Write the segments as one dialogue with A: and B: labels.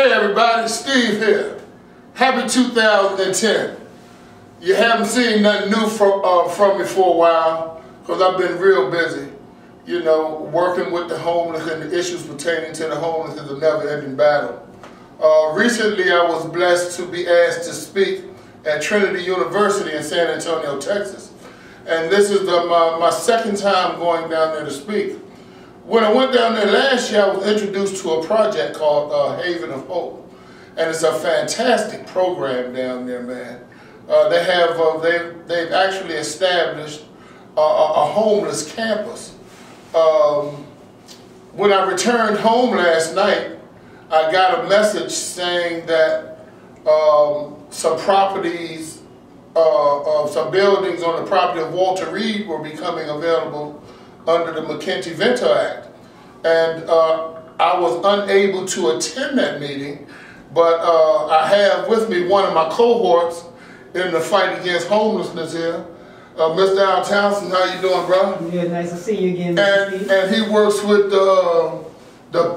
A: Hey everybody, Steve here. Happy 2010. You haven't seen nothing new from me for a while because I've been real busy. You know, working with the homeless and the issues pertaining to the homeless is a never-ending battle. Recently I was blessed to be asked to speak at Trinity University in San Antonio, Texas. And this is my second time going down there to speak. When I went down there last year, I was introduced to a project called Haven of Hope. And it's a fantastic program down there, man. They've actually established a homeless campus. When I returned home last night, I got a message saying that some properties, some buildings on the property of Walter Reed were becoming available under the McKenty-Vento Act. And I was unable to attend that meeting, but I have with me one of my cohorts in the fight against homelessness here, Mr. Al Townsend. How you doing, bro?
B: Yeah, nice to see you again,
A: Mr. Steve. And he works with the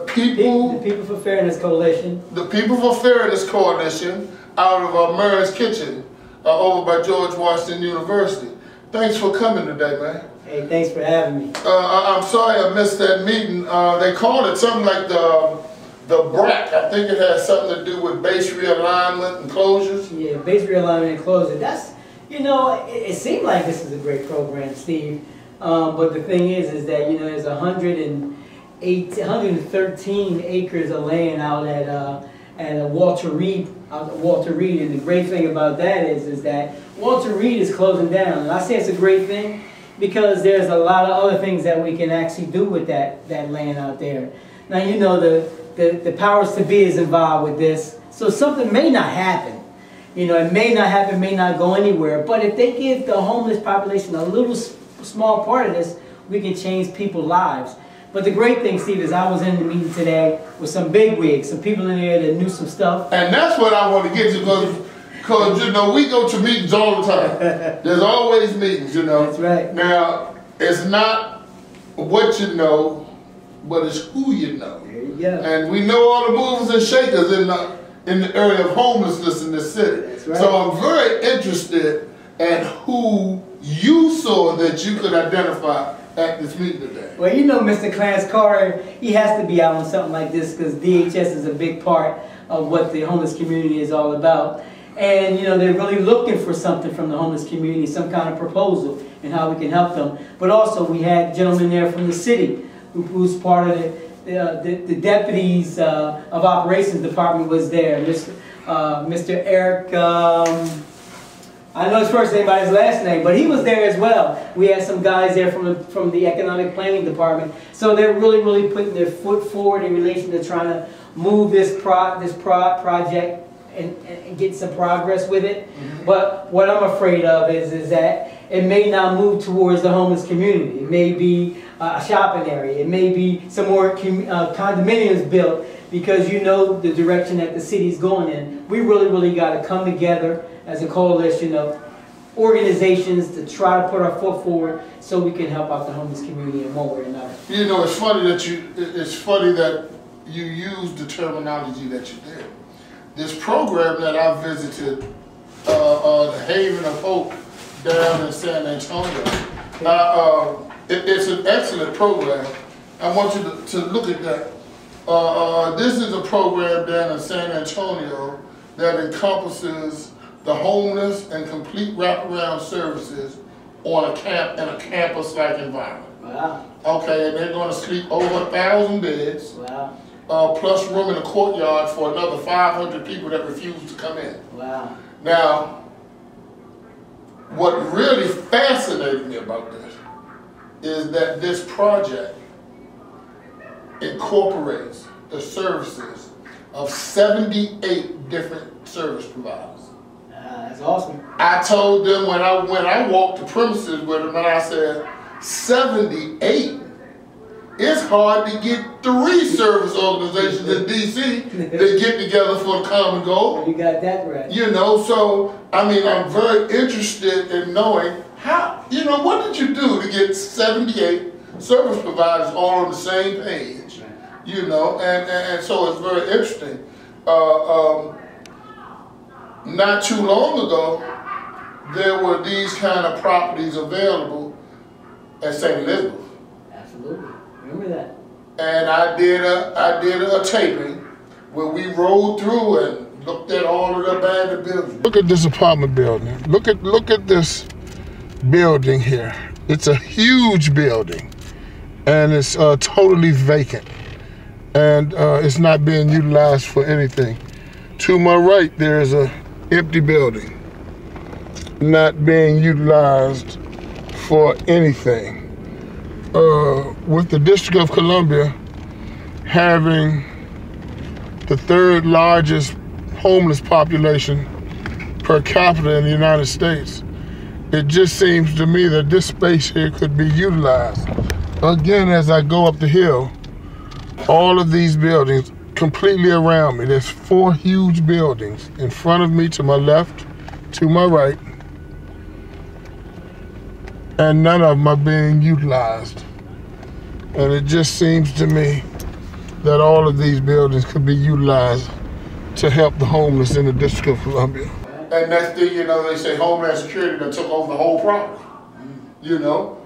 A: People
B: for Fairness Coalition.
A: The People for Fairness Coalition out of Murray's Kitchen over by George Washington University. Thanks for coming today, man.
B: Hey, thanks for having me.
A: I'm sorry I missed that meeting. They called it something like the BRAC. I think it has something to do with base realignment and closures.
B: Yeah, base realignment and closure. That's, you know, it seemed like this is a great program, Steve. But the thing is that, you know, there's 113 acres of land out at Walter Reed, and the great thing about that is that Walter Reed is closing down. And I say it's a great thing because there's a lot of other things that we can actually do with that land out there. Now, you know, the powers to be is involved with this, so something may not happen. You know, it may not happen, may not go anywhere, but if they give the homeless population a little small part of this, we can change people's lives. But the great thing, Steve, is I was in the meeting today with some bigwigs, some people in there that knew some stuff.
A: And that's what I want to get to, because you know, we go to meetings all the time. There's always meetings, you know.
B: That's right.
A: Now, it's not what you know, but it's who you know.
B: There you go.
A: And we know all the movers and shakers in the area of homelessness in this city.
B: That's right.
A: So I'm very interested in who you saw that you could identify at this meeting today.
B: Well, you know, Mr. Clarence Carter, he has to be out on something like this because DHS is a big part of what the homeless community is all about. And, you know, they're really looking for something from the homeless community, some kind of proposal and how we can help them. But also, we had gentlemen there from the city who's part of the deputies of operations department was there. Mr. Eric, I know his first name by his last name, but he was there as well. We had some guys there from the economic planning department. So they're really putting their foot forward in relation to trying to move this project and get some progress with it. Mm-hmm. But what I'm afraid of is that it may not move towards the homeless community. It may be a shopping area. It may be some more condominiums built, because you know the direction that the city's going in. We really got to come together as a coalition of organizations to try to put our foot forward so we can help out the homeless community in one way or another. You know,
A: it's funny that you use the terminology that you did. This program that I visited, the Haven of Hope down in San Antonio, it's an excellent program. I want you to look at that. This is a program down in San Antonio that encompasses the homeless and complete wraparound services on in a campus-like environment.
B: Wow.
A: Okay, and they're going to sleep over 1,000 beds.
B: Wow.
A: Plus room in the courtyard for another 500 people that refuse to come in.
B: Wow.
A: Now, what really fascinated me about this is that this project incorporates the services of 78 different service providers.
B: That's awesome.
A: I told them when I walked the premises with them, and I said, 78? It's hard to get 3 service organizations in D.C. that get together for a common goal.
B: You got that right.
A: You know, so, I mean, I'm very interested in knowing how, you know, what did you do to get 78 service providers all on the same page? You know, and so it's very interesting. Not too long ago, there were these kind of properties available at St. Elizabeth.
B: Absolutely, remember that.
A: And I did a taping where we rode through and looked at all of the abandoned buildings. Look at this apartment building. Look at this building here. It's a huge building, and it's totally vacant, and it's not being utilized for anything. To my right, there is a empty building, not being utilized for anything. With the District of Columbia having the third largest homeless population per capita in the United States, it just seems to me that this space here could be utilized. Again, as I go up the hill, all of these buildings completely around me, there's 4 huge buildings in front of me, to my left, to my right, and none of them are being utilized. And it just seems to me that all of these buildings could be utilized to help the homeless in the District of Columbia. And next thing you know, they say Homeland Security that took over the whole property. You know,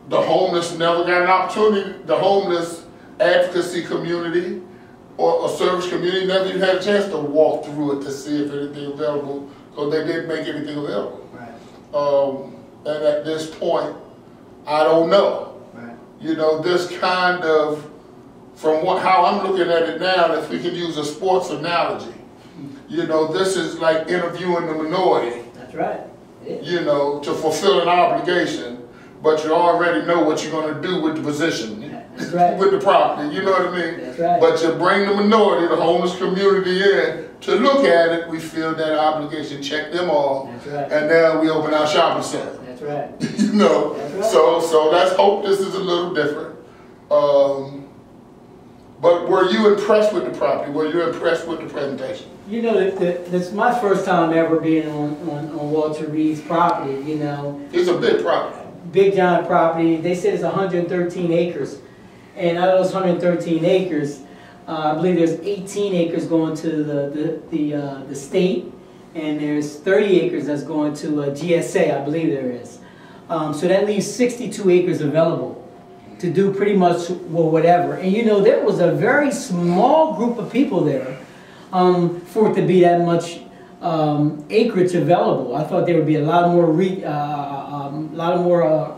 A: the homeless never got an opportunity. The homeless advocacy community or a service community never even had a chance to walk through it to see if anything available, because they didn't make anything available. Right. And at this point, I don't know. Right. You know, this kind of, from how I'm looking at it now, if we can use a sports analogy, you know, this is like interviewing the minority. That's right. Yeah. You know, to fulfill an obligation, but you already know what you're going to do with the position. That's right. With the property, you know what I mean? That's right. But you bring the minority, the homeless community in to look at it, we feel that obligation, check them off. That's right. And now we open our shopping center. That's right. You know, that's right. So let's hope this is a little different. But were you impressed with the property? Were you impressed with the presentation? You know, that's my first time ever being on Walter Reed's property, you know. It's a big property. Big giant property. They said it's 113 acres. And out of those 113 acres, I believe there's 18 acres going to the state, and there's 30 acres that's going to GSA, I believe there is. So that leaves 62 acres available to do pretty much whatever. And you know, there was a very small group of people there for it to be that much acreage available. I thought there would be a lot more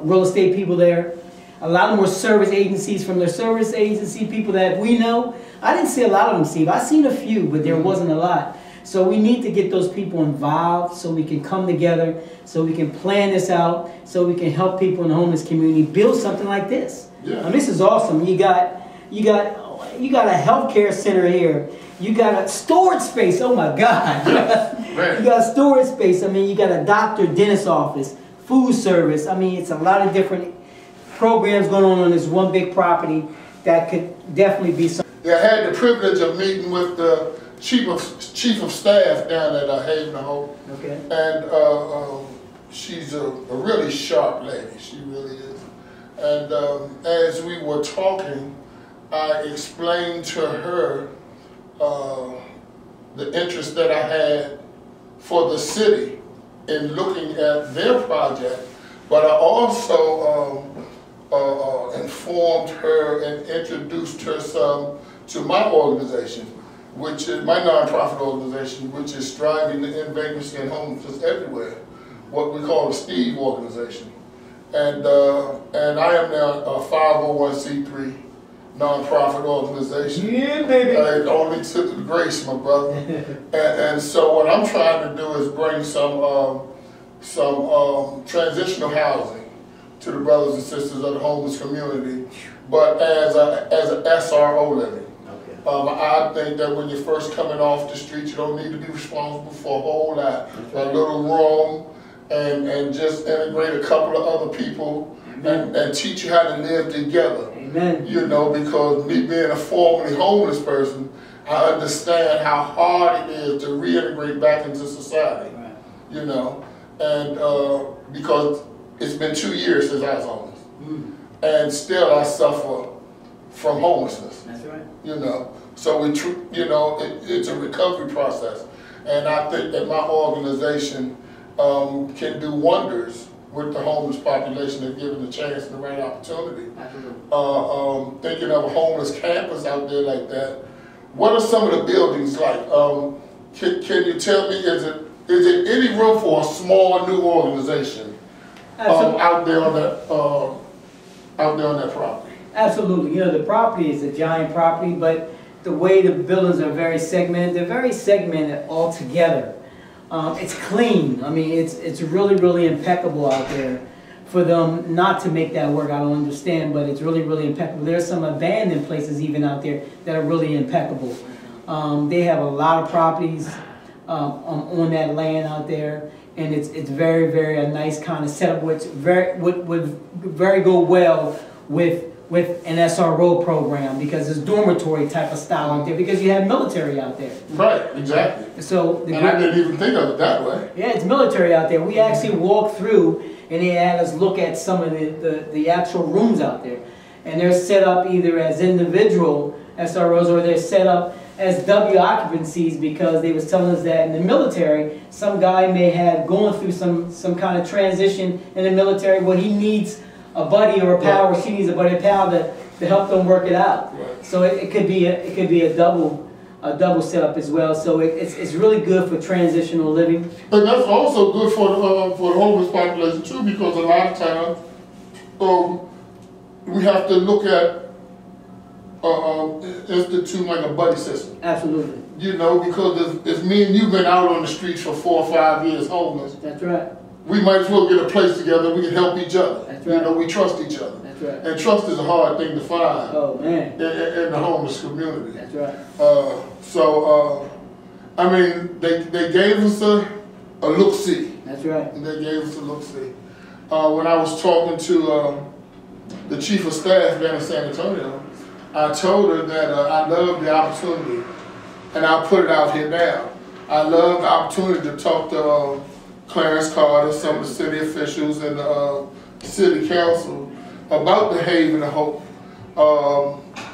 A: real estate people there, a lot more service agencies from the service agency people that we know. I didn't see a lot of them, Steve. I seen a few, but there wasn't a lot. So we need to get those people involved so we can come together, so we can plan this out, so we can help people in the homeless community build something like this. Yeah. And this is awesome. You got a healthcare center here. You got a storage space. Oh my God. You got a storage space. I mean, you got a doctor, dentist office, food service. I mean, it's a lot of different programs going on this one big property that could definitely be something. Yeah, I had the privilege of meeting with the chief of staff down at Haven Hope. Okay. And she's a really sharp lady. She really is. And as we were talking, I explained to her the interest that I had for the city in looking at their project, but I also informed her and introduced her some to my organization, which is my nonprofit organization, which is striving to end vagrancy and homelessness everywhere, what we call the Steve organization. And I am now a 501c3 nonprofit organization. Yeah, baby. It only took the grace, my brother. and so what I'm trying to do is bring some transitional housing to the brothers and sisters of the homeless community, but as an SRO living. I think that when you're first coming off the street, you don't need to be responsible for a whole lot. A little room, and just integrate a couple of other people and teach you how to live together. Amen. You know, because me being a formerly homeless person, I understand how hard it is to reintegrate back into society. Right. You know, and because it's been 2 years since I was homeless, and still I suffer from homelessness. That's right. You know, So it's a recovery process, and I think that my organization can do wonders with the homeless population if given the chance and the right opportunity. Thinking of a homeless campus out there like that, what are some of the buildings like? Can you tell me, is it any room for a small new organization out there on that property?
B: Absolutely. You know, the property is a giant property, but the way the buildings are very segmented, they're very segmented all together. It's clean. I mean, it's really, really impeccable out there. For them not to make that work, I don't understand, but it's really, really impeccable. There's some abandoned places even out there that are really impeccable. They have a lot of properties on that land out there, and it's very, very a nice kind of setup, which would very go well with an SRO program, because it's dormitory type of style out there, because you have military out there.
A: Right, exactly.
B: So
A: I didn't even think of it that way.
B: Yeah, it's military out there. We actually walked through, and they had us look at some of the actual rooms out there, and they're set up either as individual SROs or they're set up as W occupancies, because they was telling us that in the military, some guy may have gone through some kind of transition in the military where he needs a buddy or a pal, or she needs a buddy or pal to help them work it out. Right. So it could be a double setup as well. So it's really good for transitional living.
A: But that's also good for the homeless population too, because a lot of times we have to look at institute like a buddy system.
B: Absolutely.
A: You know, because if me and you been out on the streets for 4 or 5 years homeless.
B: That's right.
A: We might as well get a place together. We can help each other.
B: That's right.
A: You know, we trust each other.
B: That's right.
A: And trust is a hard thing to find.
B: Oh man.
A: In the homeless community.
B: That's right.
A: I mean, they gave us a look-see.
B: That's right.
A: They gave us a look-see. When I was talking to the chief of staff down in San Antonio, I told her that I love the opportunity, and I'll put it out here now. I love the opportunity to talk to Clarence Carter, some of the city officials, and the city council about the Haven of Hope.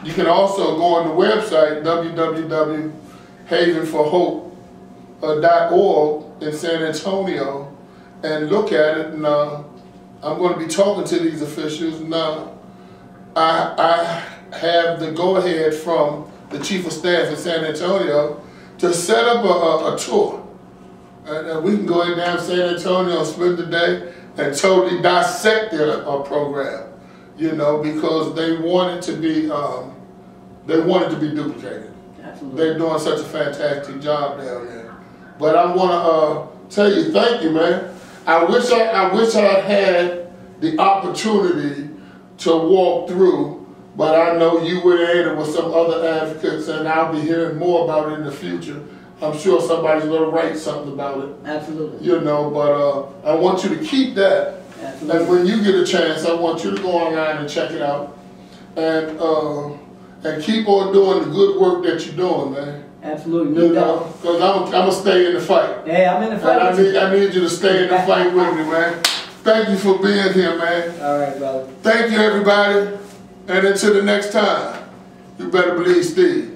A: You can also go on the website www.havenforhope.org in San Antonio and look at it. And I'm going to be talking to these officials. Now, I have the go-ahead from the chief of staff in San Antonio to set up a tour. And we can go down to San Antonio and spend the day and totally dissect their program, you know, because they want it to be duplicated.
B: Absolutely.
A: They're doing such a fantastic job down there. But I want to tell you, thank you, man. I wish I had the opportunity to walk through, but I know you were there with some other advocates, and I'll be hearing more about it in the future. I'm sure somebody's going to write something about it.
B: Absolutely.
A: You know, but I want you to keep that.
B: Absolutely.
A: And when you get a chance, I want you to go online and check it out. And keep on doing the good work that you're doing, man.
B: Absolutely, no doubt.
A: Because I'm going to stay in the fight.
B: Yeah, I'm in the fight.
A: And I need you to stay in the fight with me, man. Thank you for being here, man.
B: All right, brother.
A: Thank you, everybody. And until the next time, you better believe Steve.